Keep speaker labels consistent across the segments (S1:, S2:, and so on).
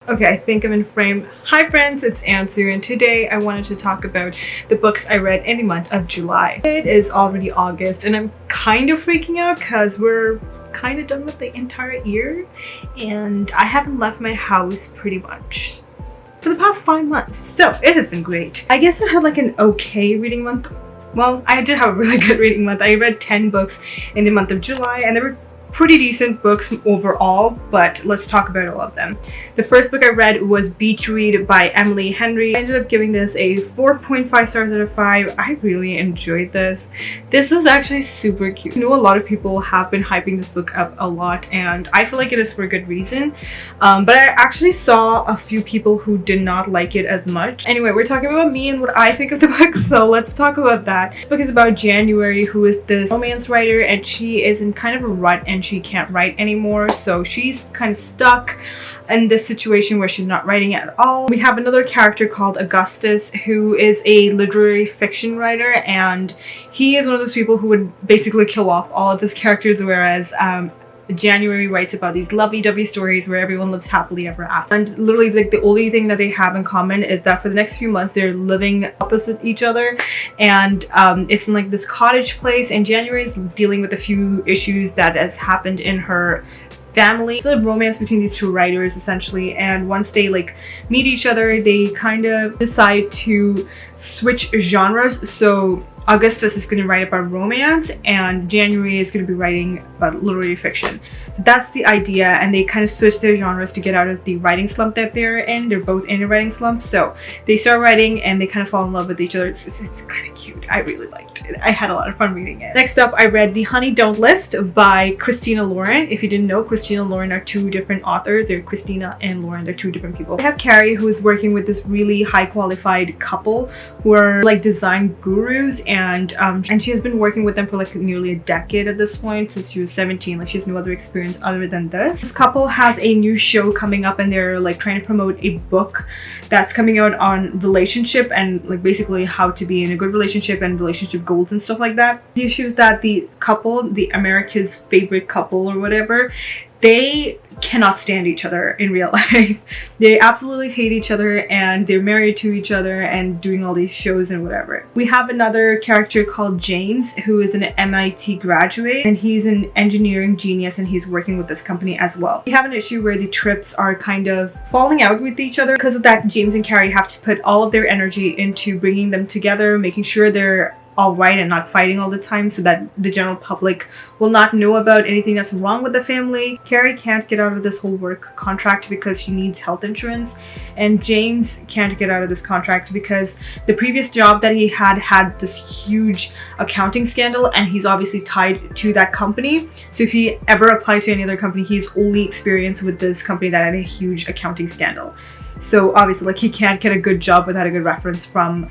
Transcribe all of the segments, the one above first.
S1: Okay, I think I'm in frame. Hi friends, it's Ansu, and today I wanted to talk about the books I read in the month of July. It is already August and I'm kind of freaking out because we're kind of done with the entire year and I haven't left my house pretty much for the past 5 months. So it has been great. I guess I had like an okay reading month. Well, I did have a really good reading month. I read 10 books in the month of July and they were pretty decent books overall, but let's talk about all of them. The first book I read was Beach Read by Emily Henry. I ended up giving this a 4.5 stars out of 5. I really enjoyed this. This is actually super cute. I know a lot of people have been hyping this book up a lot and I feel like it is for a good reason, but I actually saw a few people who did not like it as much. Anyway, we're talking about me and what I think of the book, so let's talk about that. This book is about January, who is this romance writer, and she is in kind of a rut and she can't write anymore, so she's kind of stuck in this situation where she's not writing at all. We have another character called Augustus, who is a literary fiction writer, and he is one of those people who would basically kill off all of his characters, whereas January writes about these lovey-dovey stories where everyone lives happily ever after. And literally, like, the only thing that they have in common is that for the next few months they're living opposite each other, and it's in like this cottage place, and January is dealing with a few issues that has happened in her family. It's a romance between these two writers essentially, and once they like meet each other they kind of decide to switch genres. So Augustus is going to write about romance and January is going to be writing about literary fiction. That's the idea, and they kind of switch their genres to get out of the writing slump that they're in. They're both in a writing slump, so they start writing and they kind of fall in love with each other. It's kind of cute. I really liked it. I had a lot of fun reading it. Next up, I read The Honey Don't List by Christina Lauren. If you didn't know, Christina and Lauren are two different authors. They're Christina and Lauren. They're two different people. I have Carrie, who is working with this really high qualified couple who are like design gurus, and she has been working with them for like nearly a decade at this point, since she was 17. Like, she has no other experience other than this. This couple has a new show coming up and they're like trying to promote a book that's coming out on relationship and like basically how to be in a good relationship and relationship goals and stuff like that. The issue is that the couple, the America's favorite couple or whatever, they cannot stand each other in real life. They absolutely hate each other and they're married to each other and doing all these shows and whatever. We have another character called James, who is an MIT graduate, and he's an engineering genius and he's working with this company as well. We have an issue where the Trips are kind of falling out with each other. Because of that, James and Carrie have to put all of their energy into bringing them together, making sure they're all right and not fighting all the time so that the general public will not know about anything that's wrong with the family. Carrie can't get out of this whole work contract because she needs health insurance, and James can't get out of this contract because the previous job that he had this huge accounting scandal, and he's obviously tied to that company. So if he ever applied to any other company, he's only experienced with this company that had a huge accounting scandal. So obviously, like, he can't get a good job without a good reference from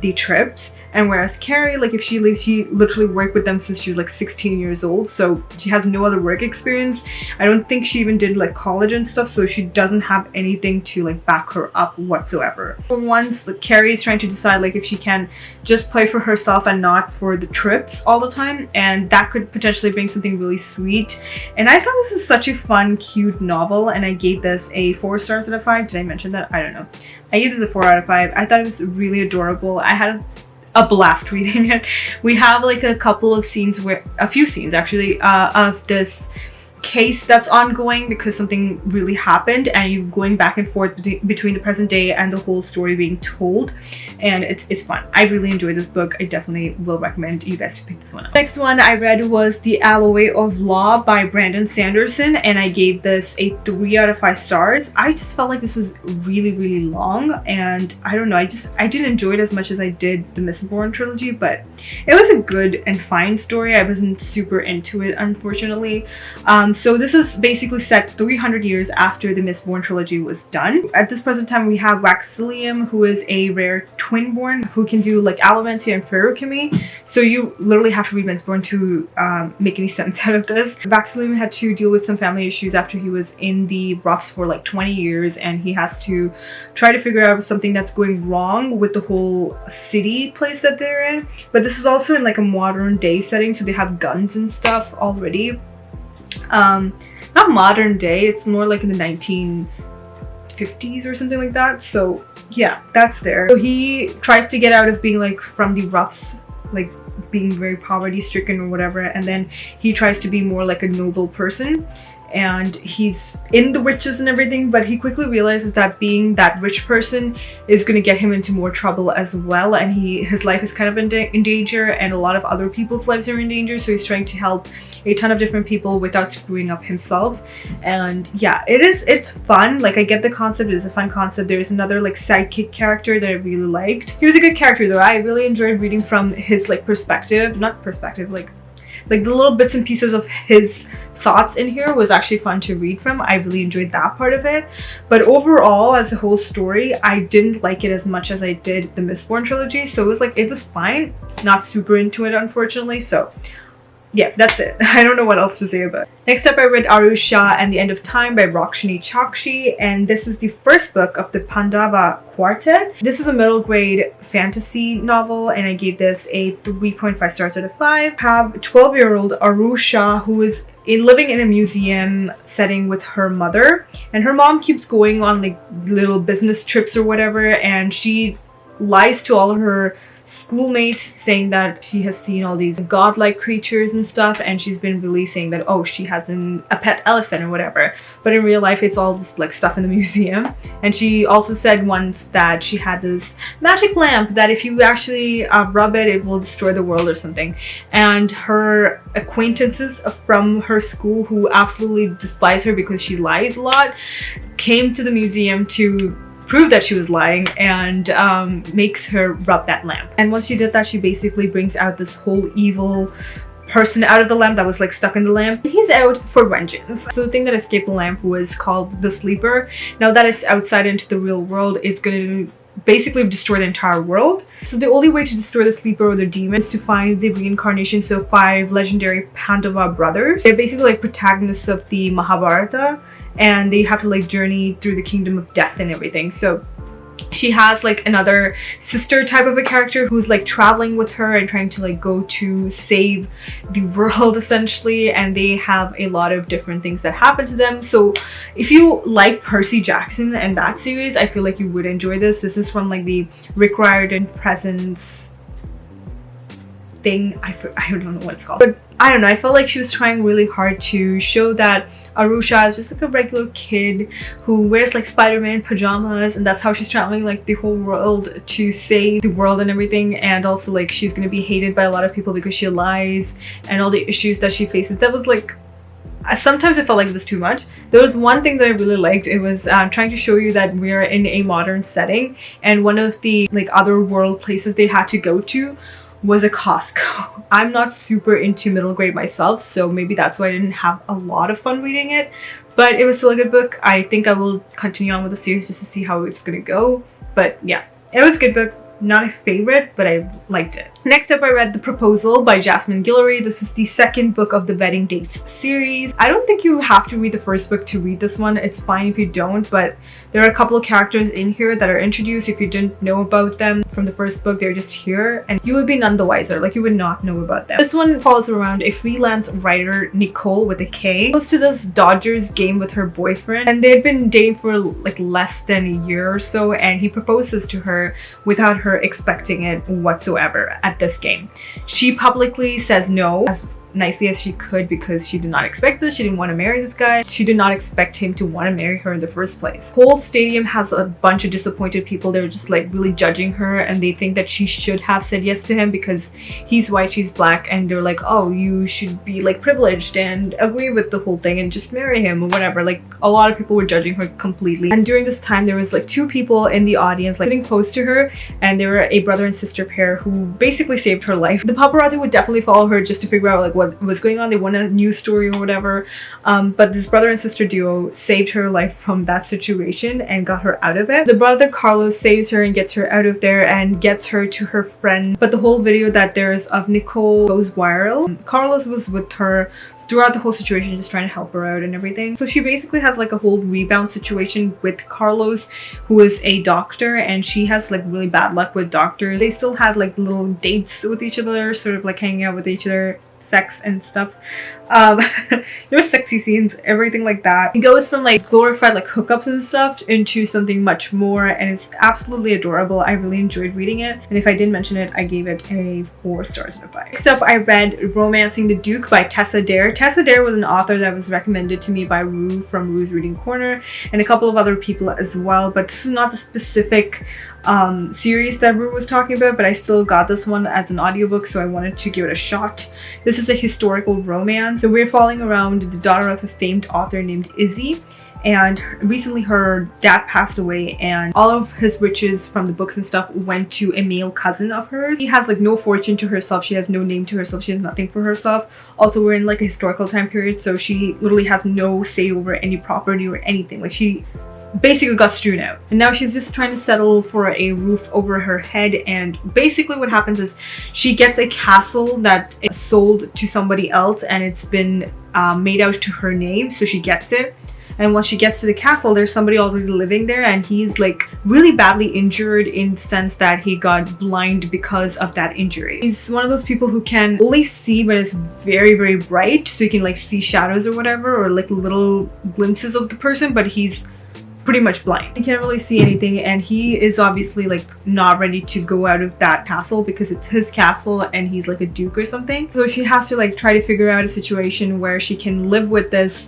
S1: the Trips. And whereas Carrie, like, if she leaves, she literally worked with them since she was like 16 years old, so she has no other work experience. I don't think she even did like college and stuff, so she doesn't have anything to like back her up whatsoever. For once, like, Carrie is trying to decide like if she can just play for herself and not for the Trips all the time, and that could potentially bring something really sweet. And I thought this is such a fun, cute novel, and I gave this a 4 stars out of 5. Did I mention that? I don't know. I gave this a 4 out of 5. I thought it was really adorable. I had a blast reading it. We have like a couple of scenes where, a few scenes actually, of this case that's ongoing because something really happened, and you're going back and forth between the present day and the whole story being told, and it's fun. I really enjoyed this book. I definitely will recommend you guys to pick this one up. Next one I read was The Alloy of Law by Brandon Sanderson, and I gave this a 3 out of 5 stars. I just felt like this was really long, and I don't know, I didn't enjoy it as much as I did the Mistborn trilogy, but it was a good and fine story. I wasn't super into it, unfortunately. So this is basically set 300 years after the Mistborn trilogy was done. At this present time, we have Waxilium, who is a rare twinborn who can do like allomancy and feruchemy. So you literally have to read Mistborn to make any sense out of this. Waxilium had to deal with some family issues after he was in the roughs for like 20 years, and he has to try to figure out something that's going wrong with the whole city place that they're in. But this is also in like a modern day setting, so they have guns and stuff already. Not modern day, it's more like in the 1950s 50s or something like that. So yeah, that's there. So he tries to get out of being like from the roughs, like being very poverty stricken or whatever, and then he tries to be more like a noble person, and he's in the riches and everything, but he quickly realizes that being that rich person is going to get him into more trouble as well, and his life is kind of in danger, and a lot of other people's lives are in danger, so he's trying to help a ton of different people without screwing up himself. And yeah, it's fun. Like, I get the concept, it's a fun concept. There's another like sidekick character that I really liked. He was a good character though. I really enjoyed reading from his like perspective, not perspective, like the little bits and pieces of his thoughts in here was actually fun to read from. I really enjoyed that part of it, but overall as a whole story, I didn't like it as much as I did the Mistborn trilogy. So it was fine, not super into it unfortunately. So yeah, that's it. I don't know what else to say about it. Next up, I read Shah and the End of Time by Rokshani Chokshi, and this is the first book of the Pandava Quartet. This is a middle grade fantasy novel, and I gave this a 3.5 stars out of 5. I have 12-year-old Shah, who is living in a museum setting with her mother, and her mom keeps going on like little business trips or whatever, and she lies to all of her schoolmates saying that she has seen all these godlike creatures and stuff, and she's been really saying that, oh, she has a pet elephant or whatever, but in real life it's all just like stuff in the museum. And she also said once that she had this magic lamp that if you actually rub it, it will destroy the world or something. And her acquaintances from her school, who absolutely despise her because she lies a lot, came to the museum to prove that she was lying, and makes her rub that lamp. And once she did that, she basically brings out this whole evil person out of the lamp that was like stuck in the lamp. He's out for vengeance. So the thing that escaped the lamp was called the Sleeper. Now that it's outside into the real world, it's going to basically destroy the entire world. So the only way to destroy the Sleeper or the demon is to find the reincarnations of 5 legendary Pandava brothers. They're basically like protagonists of the Mahabharata, and they have to like journey through the kingdom of death and everything. So she has like another sister type of a character who's like traveling with her and trying to like go to save the world essentially, and they have a lot of different things that happen to them. So if you like Percy Jackson and that series, I feel like you would enjoy this. This is from like the Rick Riordan Presents thing. I don't know what it's called, but I don't know, I felt like she was trying really hard to show that Arusha is just like a regular kid who wears like Spider-Man pajamas, and that's how she's traveling like the whole world to save the world and everything. And also like she's gonna be hated by a lot of people because she lies and all the issues that she faces. That was like, sometimes I felt like it was too much. There was one thing that I really liked. It was trying to show you that we're in a modern setting, and one of the like other world places they had to go to was a Costco. I'm not super into middle grade myself, so maybe that's why I didn't have a lot of fun reading it, but it was still a good book. I think I will continue on with the series just to see how it's gonna go. But yeah, it was a good book. Not a favorite, but I liked it. Next up, I read The Proposal by Jasmine Guillory. This is the second book of the Wedding Dates series. I don't think you have to read the first book to read this one. It's fine if you don't, but there are a couple of characters in here that are introduced. If you didn't know about them from the first book, they're just here, and you would be none the wiser. Like, you would not know about them. This one follows around a freelance writer, Nicola with a K, goes to this Dodgers game with her boyfriend, and they've been dating for like less than a year or so, and he proposes to her without her expecting it whatsoever at this game. She publicly says no, as nicely as she could, because she did not expect this. She didn't want to marry this guy. She did not expect him to want to marry her in the first place. Whole stadium has a bunch of disappointed people. They're just like really judging her, and they think that she should have said yes to him because he's white, she's black, and they're like, oh, you should be like privileged and agree with the whole thing and just marry him or whatever. Like, a lot of people were judging her completely. And during this time, there was like 2 people in the audience like sitting close to her, and they were a brother and sister pair who basically saved her life. The paparazzi would definitely follow her just to figure out like what was going on. They want a news story or whatever, but this brother and sister duo saved her life from that situation and got her out of it. The brother Carlos saves her and gets her out of there and gets her to her friend, but the whole video that there's of Nicole goes viral. Carlos was with her throughout the whole situation, just trying to help her out and everything. So she basically has like a whole rebound situation with Carlos, who is a doctor, and she has like really bad luck with doctors. They still have like little dates with each other, sort of like hanging out with each other, sex and stuff. There were sexy scenes, everything like that. It goes from like glorified like hookups and stuff into something much more, and it's absolutely adorable. I really enjoyed reading it, and if I didn't mention it, I gave it a 4 stars out of 5. Next up, I read Romancing the Duke by Tessa. Tessa was an author that was recommended to me by Rue from Rue's Reading Corner and a couple of other people as well, but this is not the specific series that Rue was talking about, but I still got this one as an audiobook, so I wanted to give it a shot. This is a historical romance. So we're following around the daughter of a famed author named Izzy, and recently her dad passed away, and all of his riches from the books and stuff went to a male cousin of hers. She has like no fortune to herself, she has no name to herself, she has nothing for herself. Also, we're in like a historical time period, so she literally has no say over any property or anything. Like, she basically got strewn out, and now she's just trying to settle for a roof over her head. And basically what happens is she gets a castle that is sold to somebody else, and it's been made out to her name, so she gets it. And once she gets to the castle, there's somebody already living there, and he's like really badly injured in the sense that he got blind because of that injury. He's one of those people who can only see when it's very, very bright, so you can like see shadows or whatever, or like little glimpses of the person, but he's pretty much blind. He can't really see anything, and he is obviously like not ready to go out of that castle because it's his castle and he's like a duke or something. So she has to like try to figure out a situation where she can live with this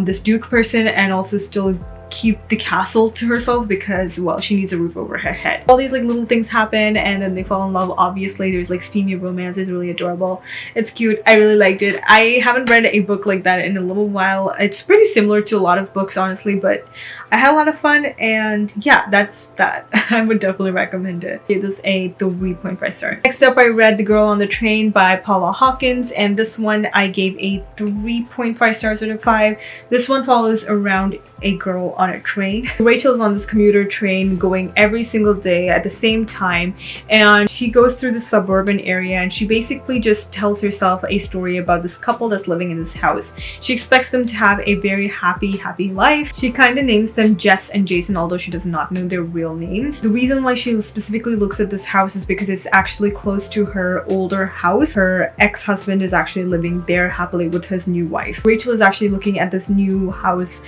S1: this duke person and also still keep the castle to herself because, well, she needs a roof over her head. All these like little things happen, and then they fall in love. Obviously there's like steamy romance. It's really adorable, it's cute. I really liked it. I haven't read a book like that in a little while. It's pretty similar to a lot of books, honestly, but I had a lot of fun, and yeah, that's that. I would definitely recommend it. Give this a 3.5 stars. Next up, I read The Girl on the Train by Paula Hawkins, and this one I gave a 3.5 stars out of 5. This one follows around a girl on a train. Rachel is on this commuter train going every single day at the same time, and she goes through the suburban area, and she basically just tells herself a story about this couple that's living in this house. She expects them to have a very happy life. She kind of names them Jess and Jason, although she does not know their real names. The reason why she specifically looks at this house is because it's actually close to her older house. Her ex-husband is actually living there happily with his new wife. Rachel is actually looking at this new house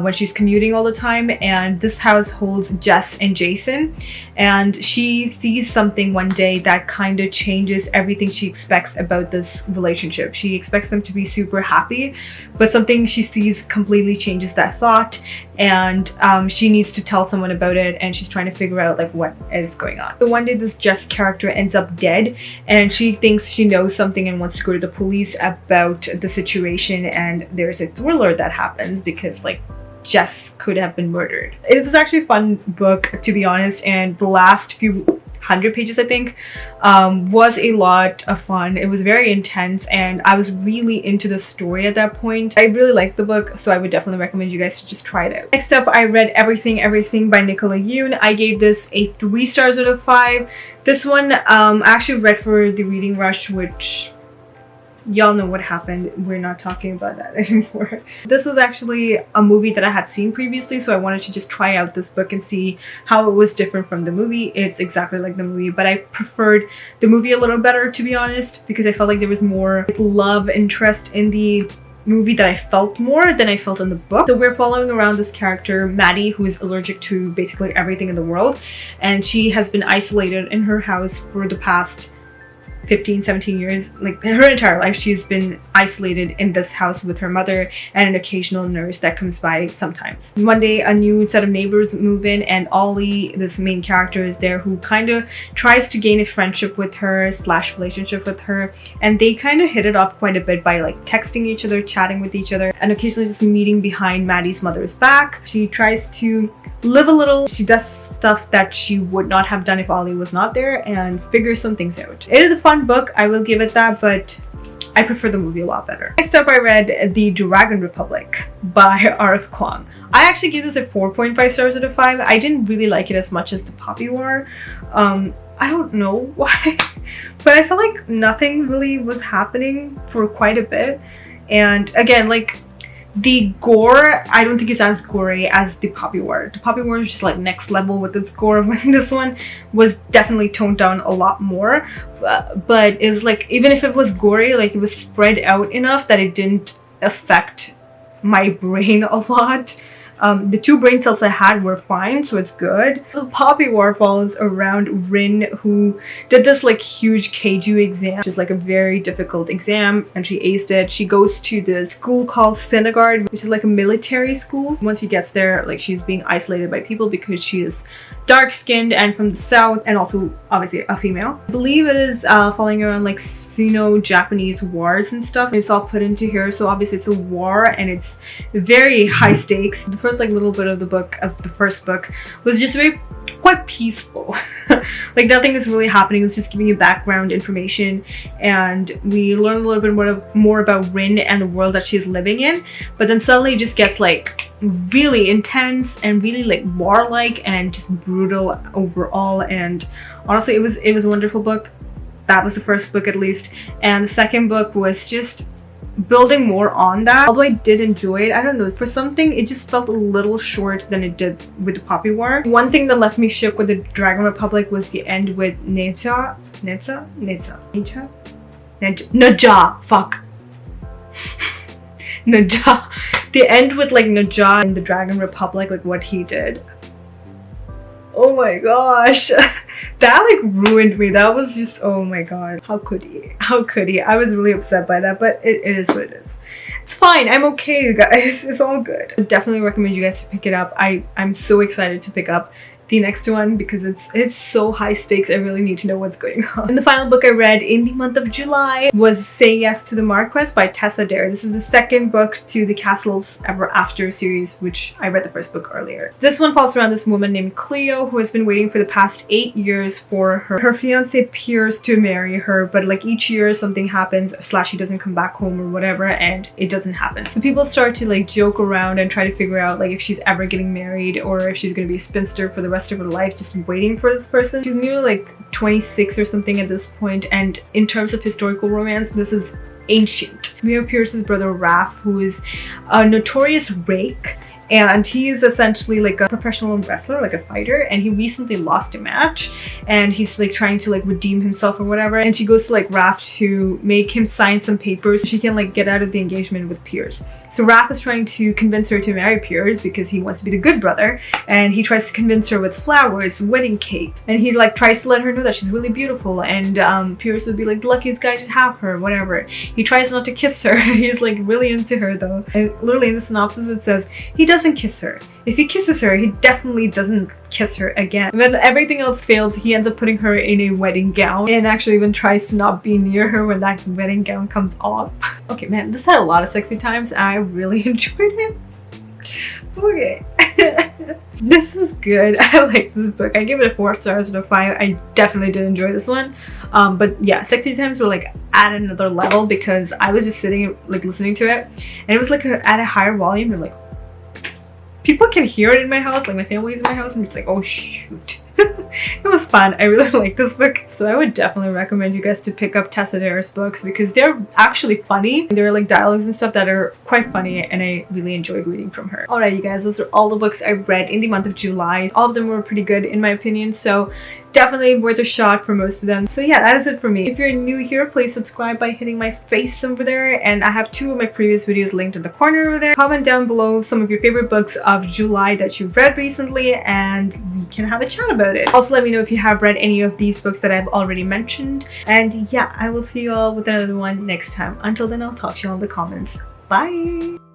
S1: when she's commuting all the time, and this house holds Jess and Jason, and she sees something one day that kind of changes everything she expects about this relationship. She expects them to be super happy, but something she sees completely changes that thought, and she needs to tell someone about it, and she's trying to figure out like what is going on. So one day this Jess character ends up dead, and she thinks she knows something and wants to go to the police about the situation, and there's a thriller that happens because like Jess could have been murdered. It was actually a fun book, to be honest, and the last few 100 pages I think was a lot of fun. It was very intense, and I was really into the story at that point. I really liked the book, so I would definitely recommend you guys to just try it out. Next up, I read Everything by Nicola Yoon. I gave this a 3 stars out of 5. This one I actually read for the reading rush, which y'all know what happened. We're not talking about that anymore. This was actually a movie that I had seen previously, so I wanted to just try out this book and see how it was different from the movie. It's exactly like the movie, but I preferred the movie a little better, to be honest, because I felt like there was more love interest in the movie that I felt more than I felt in the book. So we're following around this character, Maddie, who is allergic to basically everything in the world, and she has been isolated in her house for the past 15-17 years. Like her entire life she's been isolated in this house with her mother and an occasional nurse that comes by sometimes. One day a new set of neighbors move in, and Ollie, this main character, is there, who kind of tries to gain a friendship with her / relationship with her, and they kind of hit it off quite a bit by like texting each other, chatting with each other, and occasionally just meeting behind Maddie's mother's back. She tries to live a little. She does stuff that she would not have done if Ollie was not there, and figure some things out. It is a fun book, I will give it that, but I prefer the movie a lot better. Next up, I read The Dragon Republic by R.F. Kuang. I actually gave this a 4.5 stars out of 5. I didn't really like it as much as the Poppy War. I don't know why, but I felt like nothing really was happening for quite a bit. And again, like, The gore, I don't think it's as gory as the Poppy War. The Poppy War is just like next level with its gore. This one was definitely toned down a lot more, but it's like, even if it was gory, like it was spread out enough that it didn't affect my brain a lot. The 2 brain cells I had were fine, so it's good. The Poppy War follows around Rin, who did this like huge Keiju exam, which is like a very difficult exam, and she aced it. She goes to the school called Senegard, which is like a military school. Once she gets there, like she's being isolated by people because she is dark-skinned and from the south, and also obviously a female. I believe it is following around like Sino-Japanese wars and stuff. It's all put into here, so obviously it's a war and it's very high stakes. The first like little bit of the book, of the first book, was just quite peaceful. Like nothing is really happening. It's just giving you background information, and we learn a little bit more about Rin and the world that she's living in. But then suddenly it just gets like really intense and really like warlike and just brutal overall. And honestly, it was a wonderful book. That was the first book at least, and the second book was just building more on that. Although I did enjoy it, I don't know, for something it just felt a little short than it did with the Poppy War. One thing that left me shook with the Dragon Republic was the end with Naja, fuck. Naja. The end with like Naja in the Dragon Republic, like what he did. Oh my gosh. That like ruined me. That was just, oh my god, how could he, I was really upset by that, but it is what it is. It's fine, I'm okay, you guys. It's all good. I definitely recommend you guys to pick it up. I'm so excited to pick up the next one because it's so high stakes. I really need to know what's going on. And the final book I read in the month of July was Say Yes to the Marquess by Tessa. This is the second book to the Castles Ever After series, which I read the first book earlier. This one falls around this woman named Cleo, who has been waiting for the past 8 years for her fiance Piers to marry her, but like each year something happens, / he doesn't come back home or whatever, and it doesn't happen. So people start to like joke around and try to figure out like if she's ever getting married or if she's gonna be a spinster for the rest of her life just waiting for this person. She's nearly like 26 or something at this point, and in terms of historical romance, this is ancient. We have Pierce's brother Raph, who is a notorious rake, and he is essentially like a professional wrestler, like a fighter, and he recently lost a match and he's like trying to like redeem himself or whatever, and she goes to like Raph to make him sign some papers so she can like get out of the engagement with Pierce. So Raph is trying to convince her to marry Piers because he wants to be the good brother, and he tries to convince her with flowers, wedding cake, and he like tries to let her know that she's really beautiful, and Piers would be like the luckiest guy to have her, whatever. He tries not to kiss her. He's like really into her though, and literally in the synopsis it says he doesn't kiss her. If he kisses her, he definitely doesn't kiss her again. And then everything else fails. He ends up putting her in a wedding gown and actually even tries to not be near her when that wedding gown comes off. Okay, man, this had a lot of sexy times. I really enjoyed it. Okay. This is good. I like this book. I give it a 4 stars out of 5. I definitely did enjoy this one. But yeah, sexy times were like at another level because I was just sitting like listening to it, and it was like at a higher volume, and like people can hear it in my house, like my family's in my house, and it's like, oh shoot. It was fun. I really like this book, so I would definitely recommend you guys to pick up Tessa Dare's books because they're actually funny. There are like dialogues and stuff that are quite funny, and I really enjoyed reading from her. Alright, you guys, those are all the books I read in the month of July. All of them were pretty good in my opinion, so definitely worth a shot for most of them. So yeah, that is it for me. If you're new here, please subscribe by hitting my face over there, and I have 2 of my previous videos linked in the corner over there. Comment down below some of your favorite books of July that you've read recently, and we can have a chat about it. Also, let me know if you have read any of these books that I've already mentioned, and yeah, I will see you all with another one next time. Until then, I'll talk to you all in the comments. Bye!